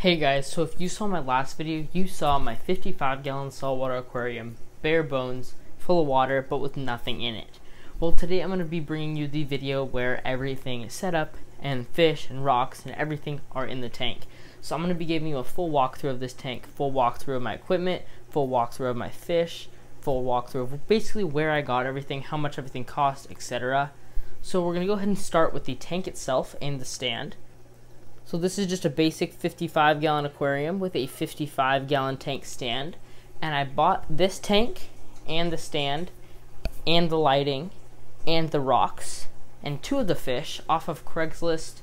Hey guys, so if you saw my last video, you saw my 55-gallon saltwater aquarium, bare bones, full of water, but with nothing in it. Well, today I'm going to be bringing you the video where everything is set up, and fish and rocks and everything are in the tank. So I'm going to be giving you a full walkthrough of this tank, full walkthrough of my equipment, full walkthrough of my fish, full walkthrough of basically where I got everything, how much everything cost, etc. So we're going to go ahead and start with the tank itself and the stand. So this is just a basic 55-gallon aquarium with a 55-gallon tank stand. And I bought this tank and the stand and the lighting and the rocks and two of the fish off of Craigslist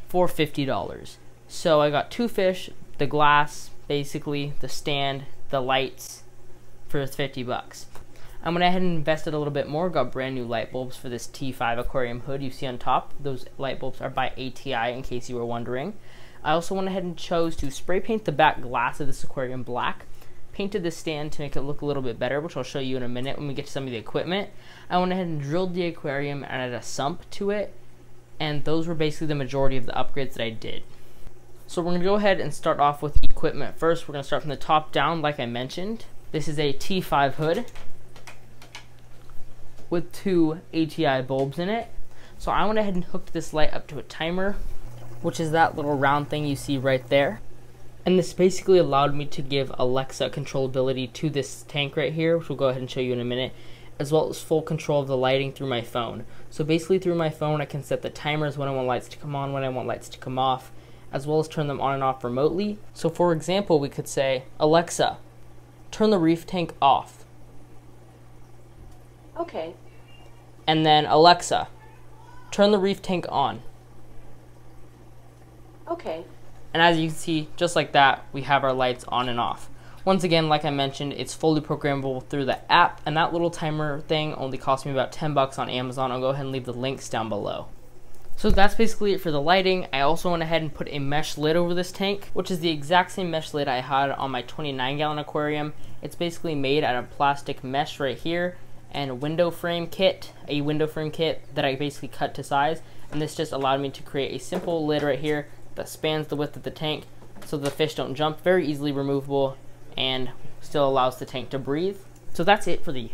for $50. So I got two fish, the glass, basically, the stand, the lights for $50. I went ahead and invested a little bit more, got brand new light bulbs for this T5 aquarium hood you see on top. Those light bulbs are by ATI in case you were wondering. I also went ahead and chose to spray paint the back glass of this aquarium black. Painted the stand to make it look a little bit better, which I'll show you in a minute when we get to some of the equipment. I went ahead and drilled the aquarium and added a sump to it, and those were basically the majority of the upgrades that I did. So we're going to go ahead and start off with the equipment first. We're going to start from the top down like I mentioned. This is a T5 hood with two ATI bulbs in it. So I went ahead and hooked this light up to a timer, which is that little round thing you see right there. And this basically allowed me to give Alexa controllability to this tank right here, which we'll go ahead and show you in a minute, as well as full control of the lighting through my phone. So basically through my phone I can set the timers when I want lights to come on, when I want lights to come off, as well as turn them on and off remotely. So for example, we could say, Alexa, turn the reef tank off. Okay. And then Alexa, turn the reef tank on. Okay. And as you can see, just like that, we have our lights on and off. Once again, like I mentioned, it's fully programmable through the app, and that little timer thing only cost me about $10 on Amazon. I'll go ahead and leave the links down below. So that's basically it for the lighting. I also went ahead and put a mesh lid over this tank, which is the exact same mesh lid I had on my 29-gallon aquarium. It's basically made out of plastic mesh right here, and a window frame kit that I basically cut to size, and this just allowed me to create a simple lid right here that spans the width of the tank so the fish don't jump, very easily removable, and still allows the tank to breathe. So that's it for the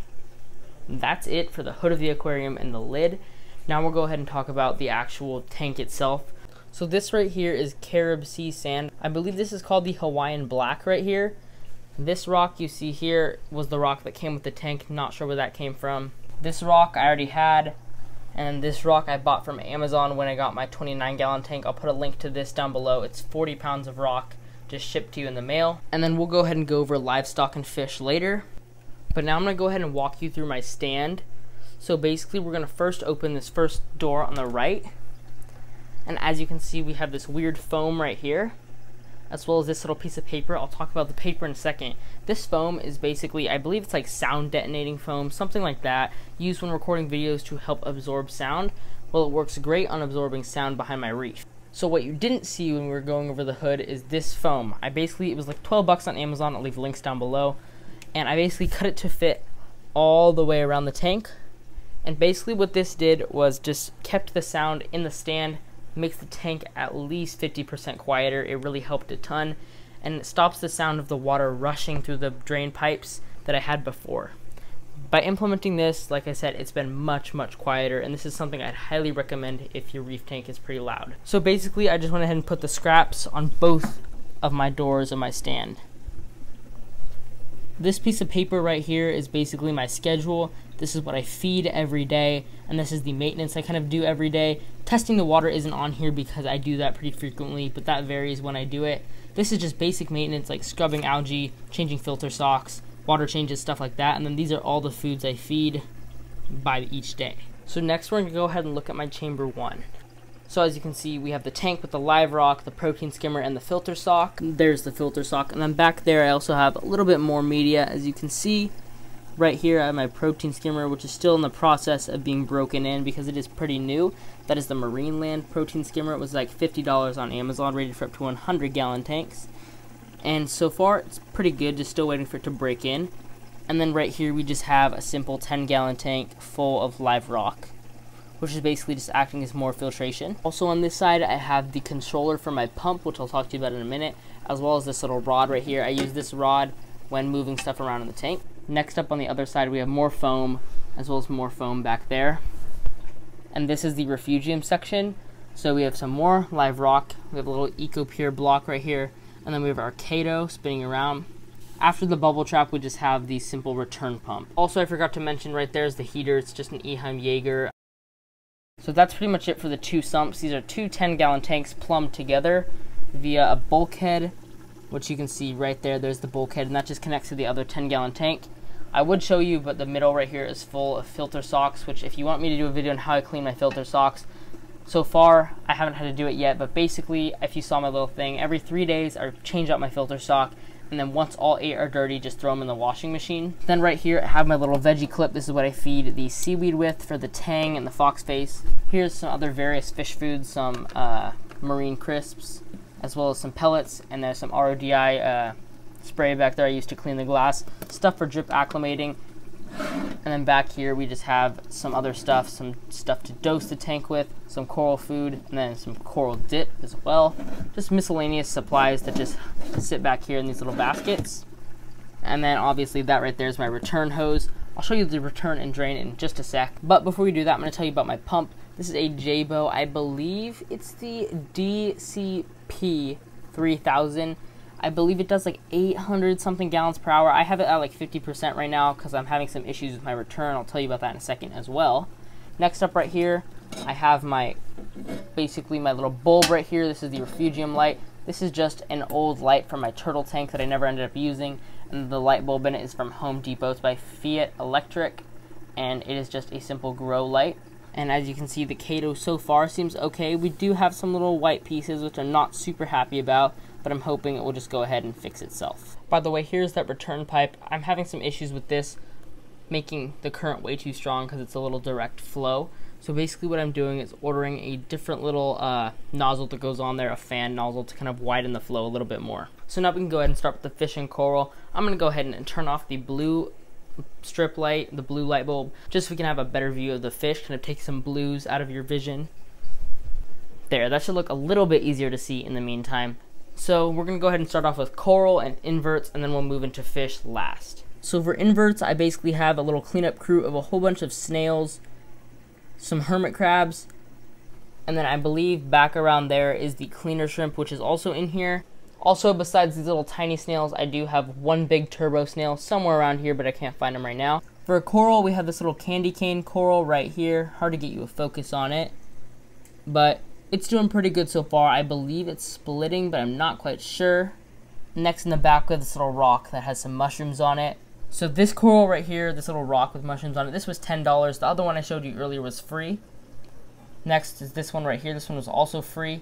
hood of the aquarium and the lid. Now we'll go ahead and talk about the actual tank itself. So this right here is Carib Sea sand. I believe this is called the Hawaiian Black right here. This rock you see here was the rock that came with the tank. Not sure where that came from. This rock I already had, and this rock I bought from Amazon when I got my 29-gallon tank. I'll put a link to this down below. It's 40 pounds of rock just shipped to you in the mail. And then we'll go ahead and go over livestock and fish later. But now I'm going to go ahead and walk you through my stand. So basically we're going to first open this first door on the right. And as you can see, we have this weird foam right here, as well as this little piece of paper. I'll talk about the paper in a second. This foam is basically, I believe it's like sound detonating foam, something like that, used when recording videos to help absorb sound. Well, it works great on absorbing sound behind my reef. So what you didn't see when we were going over the hood is this foam. It was like $12 on Amazon. I'll leave links down below. And I basically cut it to fit all the way around the tank. And basically what this did was just kept the sound in the stand, makes the tank at least 50% quieter. It really helped a ton, and it stops the sound of the water rushing through the drain pipes that I had before. By implementing this, like I said, it's been much quieter, and this is something I'd highly recommend if your reef tank is pretty loud. So basically I just went ahead and put the scraps on both of my doors of my stand. This piece of paper right here is basically my schedule. This is what I feed every day, and this is the maintenance I kind of do every day. Testing the water isn't on here because I do that pretty frequently, but that varies when I do it. This is just basic maintenance like scrubbing algae, changing filter socks, water changes, stuff like that, and then these are all the foods I feed by each day. So next we're going to go ahead and look at my chamber 1. So as you can see, we have the tank with the live rock, the protein skimmer, and the filter sock. There's the filter sock. And then back there I also have a little bit more media. As you can see, right here I have my protein skimmer, which is still in the process of being broken in because it is pretty new. That is the Marine Land protein skimmer. It was like $50 on Amazon, rated for up to 100-gallon tanks. And so far, it's pretty good, just still waiting for it to break in. And then right here we just have a simple 10-gallon tank full of live rock, which is basically just acting as more filtration. Also on this side, I have the controller for my pump, which I'll talk to you about in a minute, as well as this little rod right here. I use this rod when moving stuff around in the tank. Next up on the other side, we have more foam, as well as more foam back there. And this is the refugium section. So we have some more live rock, we have a little EcoPure block right here, and then we have our Kato spinning around. After the bubble trap, we just have the simple return pump. Also, I forgot to mention right there is the heater. It's just an Eheim Jaeger. So that's pretty much it for the two sumps. These are two 10-gallon tanks plumbed together via a bulkhead, which you can see right there. There's the bulkhead, and that just connects to the other 10-gallon tank. I would show you, but the middle right here is full of filter socks, which if you want me to do a video on how I clean my filter socks, so far I haven't had to do it yet, but basically, if you saw my little thing, every 3 days I change out my filter sock, and then once all 8 are dirty, just throw them in the washing machine. Then right here, I have my little veggie clip. This is what I feed the seaweed with for the tang and the fox face. Here's some other various fish foods, some marine crisps, as well as some pellets, and there's some RODI spray back there I used to clean the glass. Stuff for drip acclimating. And then back here we just have some other stuff, some stuff to dose the tank with, some coral food, and then some coral dip as well. Just miscellaneous supplies that just sit back here in these little baskets. And then obviously that right there is my return hose. I'll show you the return and drain in just a sec. But before we do that, I'm going to tell you about my pump. This is a Jaybo. I believe it's the DCP 3000. I believe it does like 800 something gallons per hour. I have it at like 50% right now because I'm having some issues with my return. I'll tell you about that in a second as well. Next up right here, I have basically my little bulb right here. This is the refugium light. This is just an old light from my turtle tank that I never ended up using. And the light bulb in it is from Home Depot. It's by Fiat Electric, and it is just a simple grow light. And as you can see, the Kato so far seems okay. We do have some little white pieces, which I'm not super happy about, but I'm hoping it will just go ahead and fix itself. By the way, here's that return pipe. I'm having some issues with this, making the current way too strong because it's a little direct flow. So basically what I'm doing is ordering a different little nozzle that goes on there, a fan nozzle, to kind of widen the flow a little bit more. So now we can go ahead and start with the fish and coral. I'm going to go ahead and turn off the blue strip light, the blue light bulb, just so we can have a better view of the fish, kind of take some blues out of your vision. There, that should look a little bit easier to see in the meantime. So we're going to go ahead and start off with coral and inverts, and then we'll move into fish last. So for inverts, I basically have a little cleanup crew of a whole bunch of snails, some hermit crabs, and then I believe back around there is the cleaner shrimp, which is also in here. Also, besides these little tiny snails, I do have one big turbo snail somewhere around here, but I can't find them right now. For coral, we have this little candy cane coral right here. Hard to get you a focus on it, but it's doing pretty good so far. I believe it's splitting, but I'm not quite sure. Next in the back, we have this little rock that has some mushrooms on it. So this coral right here, this little rock with mushrooms on it, this was $10. The other one I showed you earlier was free. Next is this one right here. This one was also free.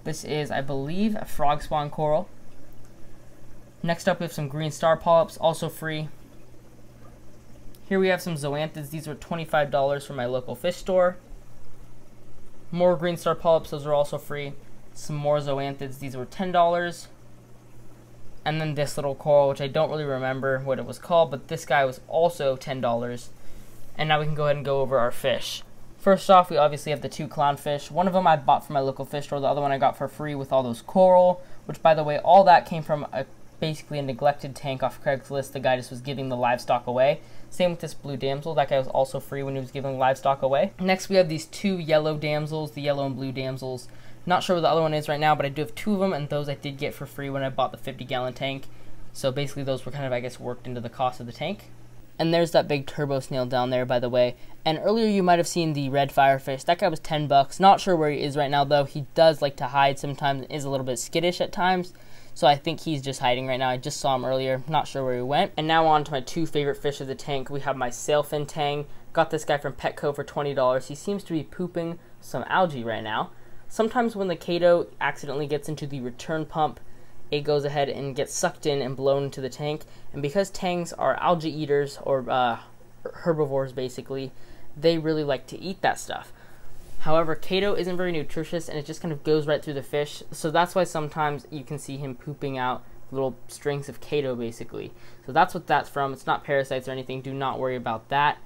This is, I believe, a frog spawn coral. Next up, we have some green star polyps, also free. Here we have some zoanthids. These were $25 from my local fish store. More green star polyps, those are also free. Some more zoanthids, these were $10. And then this little coral, which I don't really remember what it was called, but this guy was also $10. And now we can go ahead and go over our fish. First off, we obviously have the two clownfish. One of them I bought from my local fish store. The other one I got for free with all those coral, which, by the way, all that came from basically a neglected tank off Craigslist. The guy just was giving the livestock away. Same with this blue damsel. That guy was also free when he was giving livestock away. Next, we have these two yellow damsels, the yellow and blue damsels. Not sure where the other one is right now, but I do have two of them, and those I did get for free when I bought the 50-gallon tank. So basically, those were kind of, I guess, worked into the cost of the tank. And there's that big turbo snail down there, by the way. And earlier you might have seen the red firefish. That guy was $10. Not sure where he is right now, though. He does like to hide sometimes and is a little bit skittish at times. So I think he's just hiding right now. I just saw him earlier. Not sure where he went. And now on to my two favorite fish of the tank. We have my sailfin tang. Got this guy from Petco for $20. He seems to be pooping some algae right now. Sometimes when the Kato accidentally gets into the return pump, it goes ahead and gets sucked in and blown into the tank. And because tangs are algae eaters, or herbivores basically, they really like to eat that stuff. However, Kato isn't very nutritious, and it just kind of goes right through the fish. So that's why sometimes you can see him pooping out little strings of Kato basically. So that's what that's from. It's not parasites or anything. Do not worry about that.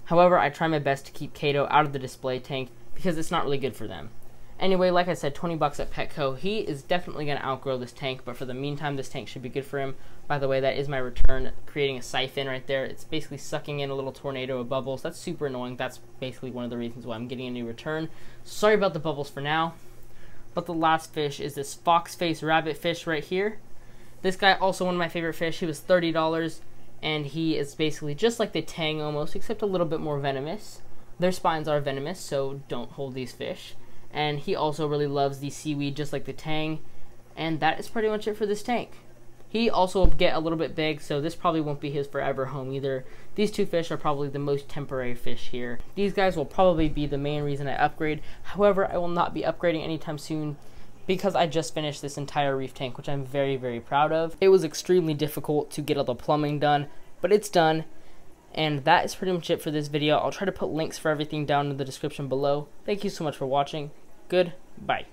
However, I try my best to keep Kato out of the display tank because it's not really good for them. Anyway, like I said, 20 bucks at Petco. He is definitely going to outgrow this tank, but for the meantime, this tank should be good for him. By the way, that is my return, creating a siphon right there. It's basically sucking in a little tornado of bubbles. That's super annoying. That's basically one of the reasons why I'm getting a new return. Sorry about the bubbles for now. But the last fish is this fox face rabbit fish right here. This guy, also one of my favorite fish. He was $30, and he is basically just like the tang almost, except a little bit more venomous. Their spines are venomous, so don't hold these fish. And he also really loves the seaweed just like the tang. And that is pretty much it for this tank. He also will get a little bit big, so this probably won't be his forever home either. These two fish are probably the most temporary fish here. These guys will probably be the main reason I upgrade. However, I will not be upgrading anytime soon because I just finished this entire reef tank, which I'm very, very proud of. It was extremely difficult to get all the plumbing done, but it's done. And that is pretty much it for this video. I'll try to put links for everything down in the description below. Thank you so much for watching. Goodbye.